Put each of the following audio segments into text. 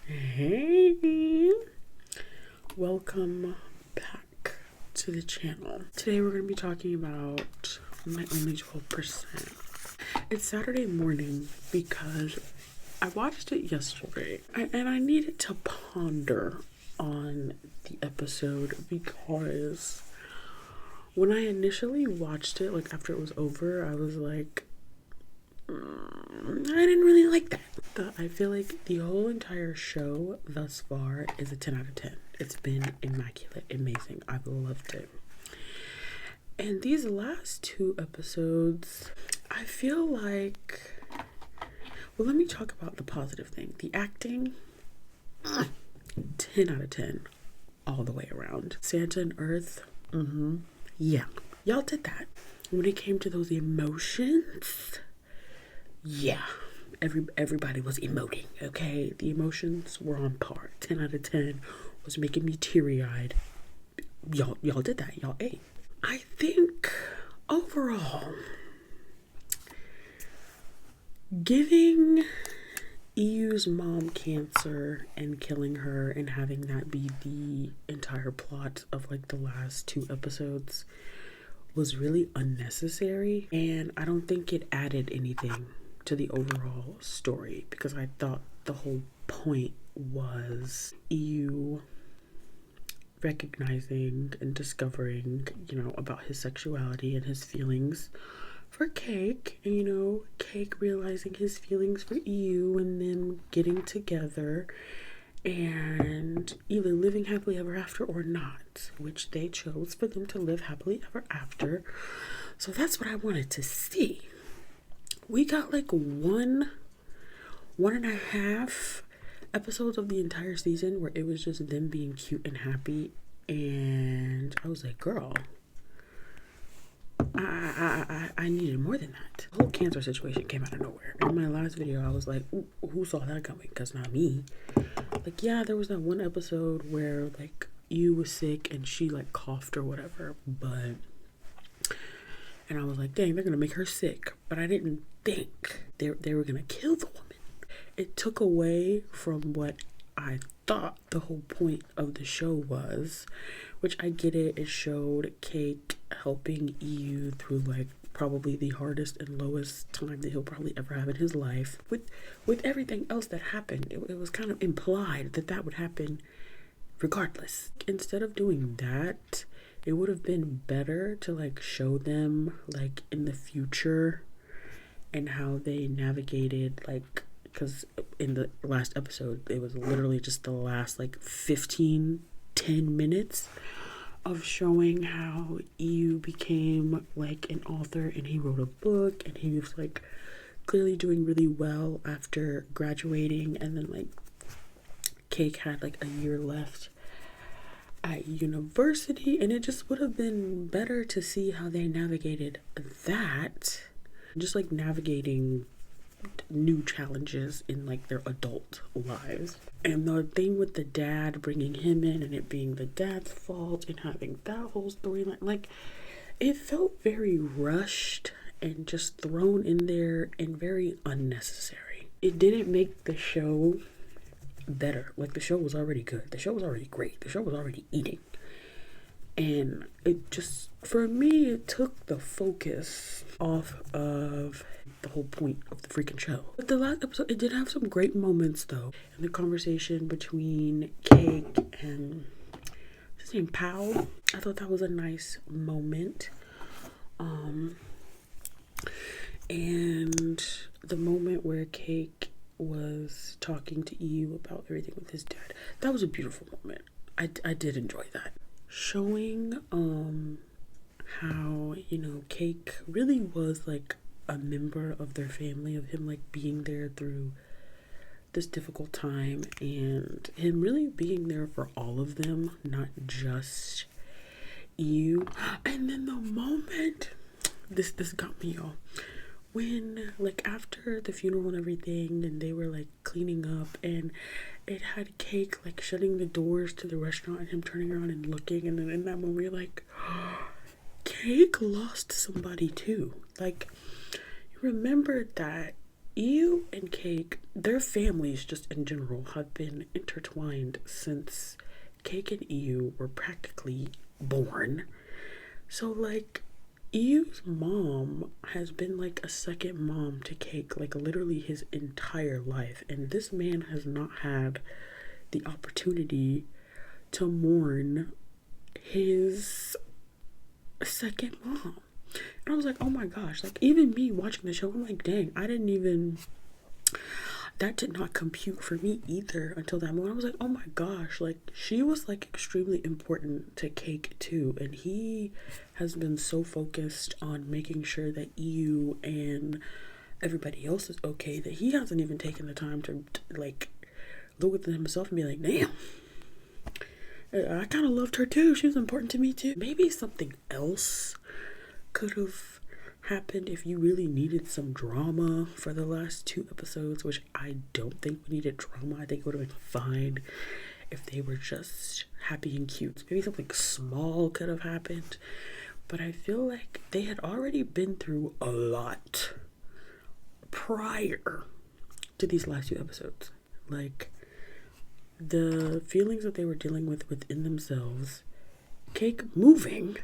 Hey, welcome back to the channel. Today we're going to be talking about My Only 12%. It's Saturday morning because I watched it yesterday and I needed to ponder on the episode because when I initially watched it, like after it was over, I was like, I didn't really like that. I feel like the whole entire show thus far is a 10 out of 10. It's been immaculate, amazing. I've loved it. And these last two episodes, I feel like, well, let me talk about the positive thing. The acting, 10 out of 10 all the way around. Santa and Earth, yeah, y'all did that. When it came to those emotions, yeah, everybody was emoting, okay? The emotions were on par. 10 out of 10 was making me teary-eyed. Y'all did that. Y'all ate. I think overall, giving EU's mom cancer and killing her and having that be the entire plot of like the last two episodes was really unnecessary, and I don't think it added anything to the overall story because I thought the whole point was EU recognizing and discovering, about his sexuality and his feelings for Cake, and Cake realizing his feelings for EU and them getting together and either living happily ever after or not, which they chose for them to live happily ever after. So that's what I wanted to see. We got like one and a half episodes of the entire season where it was just them being cute and happy, and I was like, girl, I needed more than that. The whole cancer situation came out of nowhere. In my last video, I was like, who saw that coming? Because not me. Like, yeah, there was that one episode where like you was sick and she like coughed or whatever, and I was like, dang, they're gonna make her sick. But I didn't think they were gonna kill the woman. It took away from what I thought the whole point of the show was, which I get it. It showed Cake helping EU through like probably the hardest and lowest time that he'll probably ever have in his life. With everything else that happened, it was kind of implied that would happen regardless. Instead of doing that, it would have been better to like show them like in the future and how they navigated, like, because in the last episode it was literally just the last like 10 minutes of showing how EU became like an author and he wrote a book and he was like clearly doing really well after graduating, and then like Cake had like a year left at university, and it just would have been better to see how they navigated that, just like navigating new challenges in like their adult lives. And the thing with the dad bringing him in and it being the dad's fault and having that whole storyline, like, it felt very rushed and just thrown in there and very unnecessary. It didn't make the show better. Like, the show was already good. The show was already great. The show was already eating. And it just, for me, it took the focus off of the whole point of the freaking show. But the last episode, it did have some great moments though. And the conversation between Cake and his name, Powell, I thought that was a nice moment. And the moment where Cake was talking to EU about everything with his dad, that was a beautiful moment. I did enjoy that. Showing how Cake really was like a member of their family, of him like being there through this difficult time and him really being there for all of them, not just EU. And then the moment this got me, y'all, when like after the funeral and everything and they were like cleaning up and it had Cake like shutting the doors to the restaurant and him turning around and looking, and then in that moment you're like, Cake lost somebody too. Like, you remember that EU and Cake, their families just in general have been intertwined since Cake and EU were practically born. So like EU's mom has been like a second mom to Cake, like literally his entire life. And this man has not had the opportunity to mourn his second mom. And I was like, oh my gosh, like even me watching the show, I'm like, dang, that did not compute for me either until that moment. I was like, oh my gosh, like she was like extremely important to Cake too. And he has been so focused on making sure that EU and everybody else is okay that he hasn't even taken the time to like look within himself and be like, damn, I kind of loved her too. She was important to me too. Maybe something else could have happened if you really needed some drama for the last 2 episodes, which I don't think we needed drama. I think it would have been fine if they were just happy and cute. Maybe something small could have happened, but I feel like they had already been through a lot prior to these last 2 episodes. Like the feelings that they were dealing with within themselves, Cake moving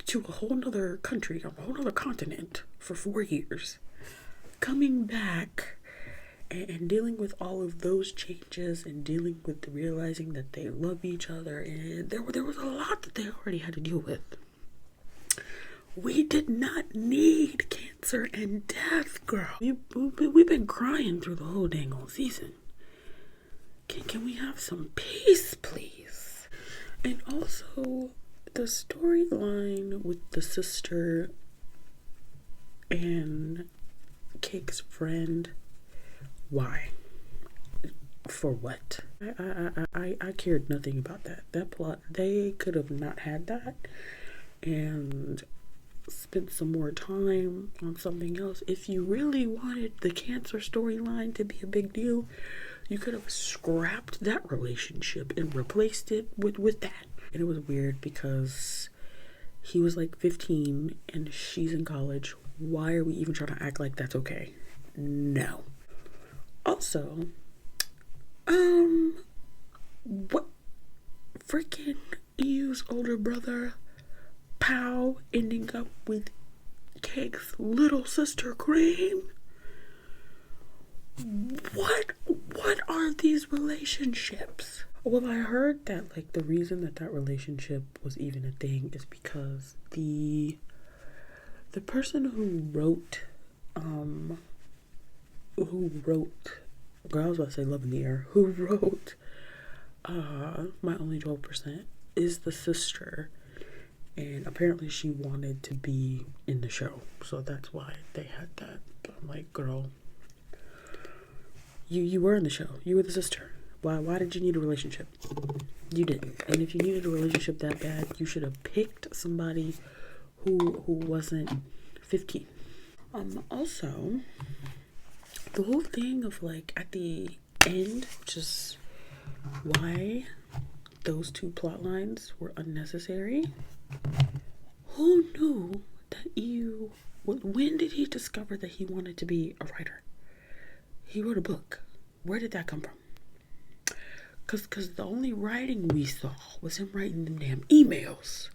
to a whole nother country, a whole nother continent for 4 years, coming back and dealing with all of those changes and dealing with realizing that they love each other, and there was a lot that they already had to deal with. We did not need cancer and death, girl. We've been crying through the whole dang old season. Can we have some peace, please? And also, the storyline with the sister and Cake's friend, why? For what? I cared nothing about that plot. They could have not had that and spent some more time on something else. If you really wanted the cancer storyline to be a big deal, you could have scrapped that relationship and replaced it with that. And it was weird because he was like 15 and she's in college. Why are we even trying to act like that's okay? No. Also, what freaking EU's older brother, Pow, ending up with Cake's little sister, Cream? What are these relationships? Well, I heard that like the reason that relationship was even a thing is because the person who wrote girl, I was about to say Love in the Air, who wrote My Only 12% is the sister, and apparently she wanted to be in the show, so that's why they had that. But I'm like, girl, you were in the show, you were the sister. Why did you need a relationship? You didn't. And if you needed a relationship that bad, you should have picked somebody who wasn't 15. Also, the whole thing of like at the end, just why those 2 plot lines were unnecessary. Who knew that when did he discover that he wanted to be a writer? He wrote a book. Where did that come from? Cause the only writing we saw was him writing them damn emails.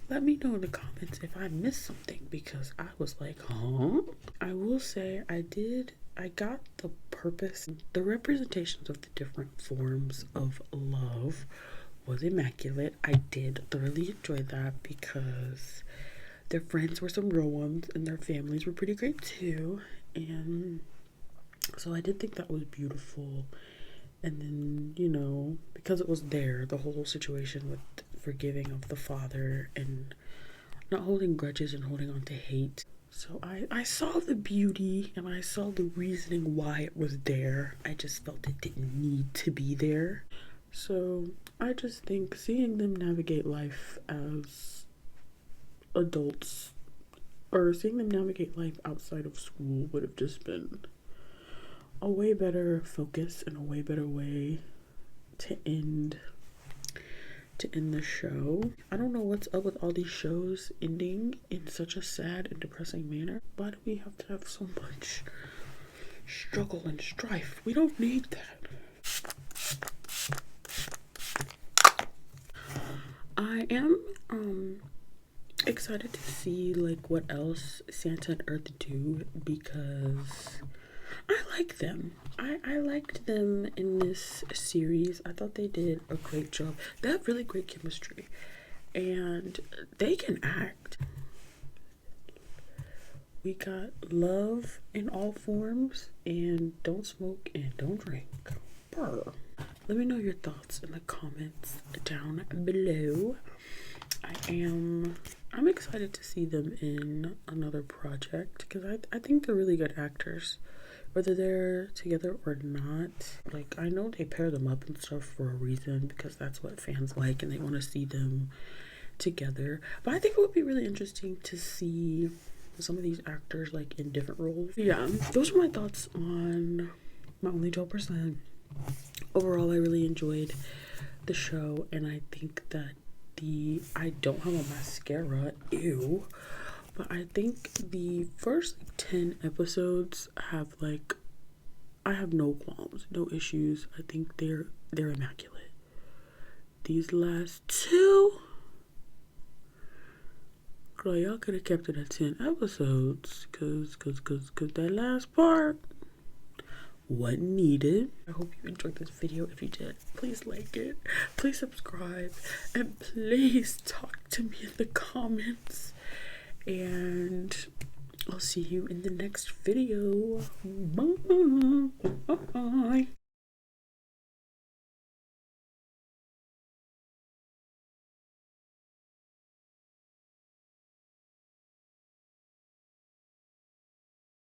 Let me know in the comments if I missed something, because I was like, huh? I will say I got the purpose. The representations of the different forms of love was immaculate. I did thoroughly enjoy that because their friends were some real ones and their families were pretty great too. And so I did think that was beautiful. And then, you know, because it was there, the whole situation with forgiving of the father and not holding grudges and holding on to hate. So I saw the beauty and I saw the reasoning why it was there. I just felt it didn't need to be there. So I just think seeing them navigate life as adults, or seeing them navigate life outside of school, would have just been a way better focus and a way better way to end the show. I don't know what's up with all these shows ending in such a sad and depressing manner. Why do we have to have so much struggle and strife. We don't need that. I am excited to see like what else Santa and Earth do, because I like them. I liked them in this series. I thought they did a great job. They have really great chemistry and they can act. We got love in all forms and don't smoke and don't drink. Brr. Let me know your thoughts in the comments down below. I'm excited to see them in another project because I think they're really good actors. Whether they're together or not, like I know they pair them up and stuff for a reason because that's what fans like and they want to see them together. But I think it would be really interesting to see some of these actors like in different roles. Yeah, those are my thoughts on My Only 12%. Overall, I really enjoyed the show, and I think that I don't have a mascara, ew, but I think the first 10 episodes have like, I have no qualms, no issues. I think they're immaculate. These last two, girl, y'all could have kept it at 10 episodes, cause that last part wasn't needed. I hope you enjoyed this video. If you did, please like it, please subscribe, and please talk to me in the comments. And I'll see you in the next video. Bye.